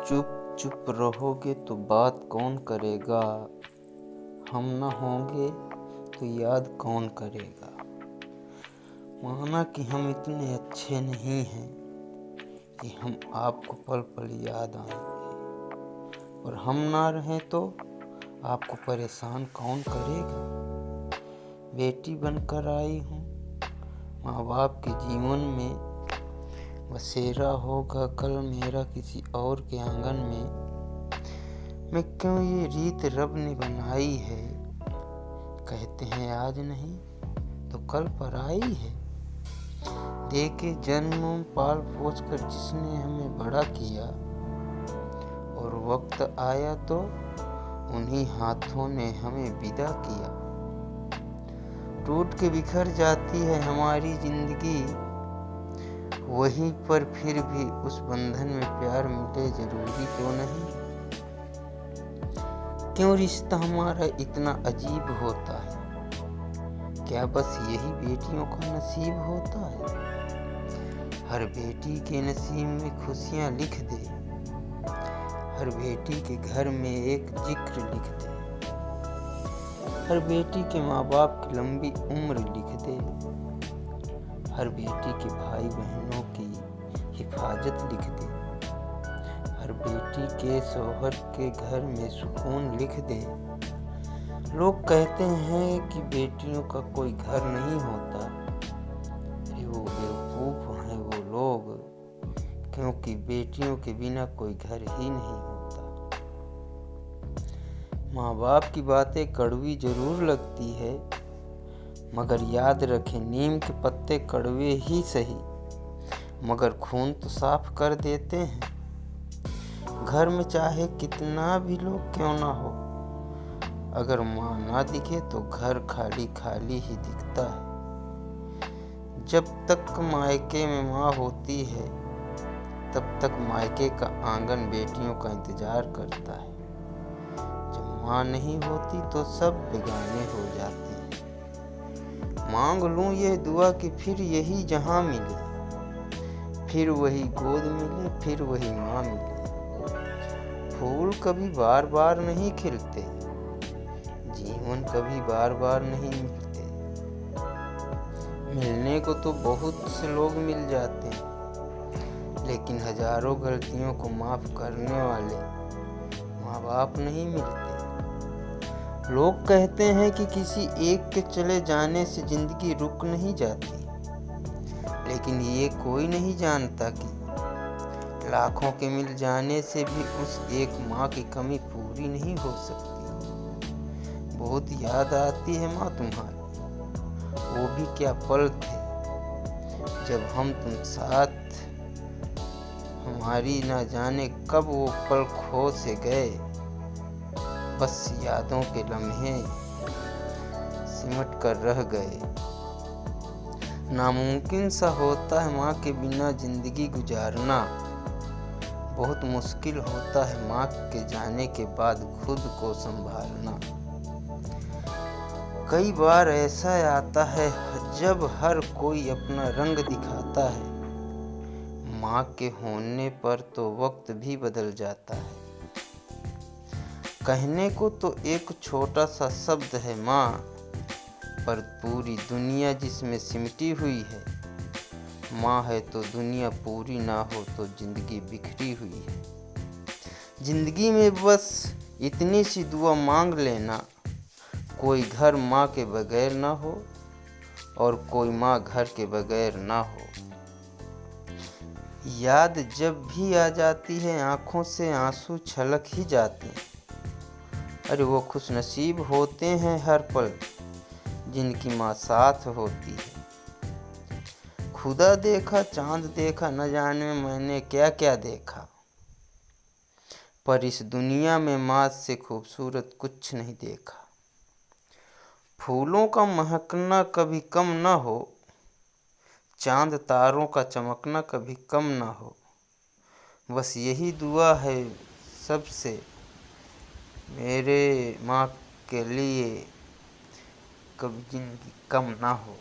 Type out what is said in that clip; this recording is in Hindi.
चुप चुप रहोगे तो बात कौन करेगा, हम न होंगे तो याद कौन करेगा। माना कि हम इतने अच्छे नहीं हैं कि हम आपको पल पल याद आएंगे, और हम ना रहें तो आपको परेशान कौन करेगा। बेटी बनकर आई हूँ, माँ बाप के जीवन में बसेरा होगा कल मेरा किसी और के आंगन में। मैं क्यों ये रीत रब ने बनाई है, कहते हैं आज नहीं तो कल पर आई है। देके जन्म पाल पोस कर जिसने हमें बड़ा किया, और वक्त आया तो उन्हीं हाथों ने हमें विदा किया। टूट के बिखर जाती है हमारी जिंदगी, वहीं पर फिर भी उस बंधन में प्यार मिले जरूरी तो नहीं। क्यों रिश्ता हमारा इतना अजीब होता है, क्या बस यही बेटियों का नसीब होता है। हर बेटी के नसीब में खुशियां लिख दे, हर बेटी के घर में एक जिक्र लिख दे, हर बेटी के माँ बाप की लंबी उम्र लिख दे, हर बेटी के भाई बहनों की हिफाजत लिख दे, हर बेटी के शौहर के घर में सुकून लिख दे। लोग कहते हैं कि बेटियों का कोई घर नहीं होता, अरे वो बेवकूफ हैं वो लोग, क्योंकि बेटियों के बिना कोई घर ही नहीं होता। माँ बाप की बातें कड़वी जरूर लगती है, मगर याद रखें नीम के पत्ते कड़वे ही सही, मगर खून तो साफ कर देते हैं। घर में चाहे कितना भी लोग क्यों ना हो, अगर माँ ना दिखे तो घर खाली खाली ही दिखता है। जब तक मायके में माँ होती है, तब तक मायके का आंगन बेटियों का इंतजार करता है। जब माँ नहीं होती तो सब बेगाने हो जाते हैं। मांग लूं ये दुआ कि फिर यही जहां मिले, फिर वही गोद मिले, फिर वही माँ मिले। फूल कभी बार बार नहीं खिलते, जीवन कभी बार बार नहीं मिलते। मिलने को तो बहुत से लोग मिल जाते हैं, लेकिन हजारों गलतियों को माफ करने वाले माँ बाप नहीं मिलते। लोग कहते हैं कि किसी एक के चले जाने से जिंदगी रुक नहीं जाती, लेकिन ये कोई नहीं जानता कि लाखों के मिल जाने से भी उस एक माँ की कमी पूरी नहीं हो सकती। बहुत याद आती है माँ तुम्हारी, वो भी क्या पल थे जब हम तुम साथ, हमारी ना जाने कब वो पल खो से गए। बस यादों के लम्हे सिमट कर रह गए। नामुमकिन सा होता है माँ के बिना जिंदगी गुजारना, बहुत मुश्किल होता है माँ के जाने के बाद खुद को संभालना। कई बार ऐसा आता है जब हर कोई अपना रंग दिखाता है, माँ के होने पर तो वक्त भी बदल जाता है। कहने को तो एक छोटा सा शब्द है माँ, पर पूरी दुनिया जिसमें सिमटी हुई है। माँ है तो दुनिया पूरी, ना हो तो जिंदगी बिखरी हुई है। जिंदगी में बस इतनी सी दुआ मांग लेना, कोई घर माँ के बगैर ना हो और कोई माँ घर के बगैर ना हो। याद जब भी आ जाती है आंखों से आंसू छलक ही जाते हैं। अरे वो खुश नसीब होते हैं हर पल जिनकी माँ साथ होती है। खुदा देखा चांद देखा, न जाने मैंने क्या क्या देखा, पर इस दुनिया में माँ से खूबसूरत कुछ नहीं देखा। फूलों का महकना कभी कम न हो, चांद तारों का चमकना कभी कम न हो। बस यही दुआ है सबसे, मेरे माँ के लिए कभी जिंदगी कम ना हो।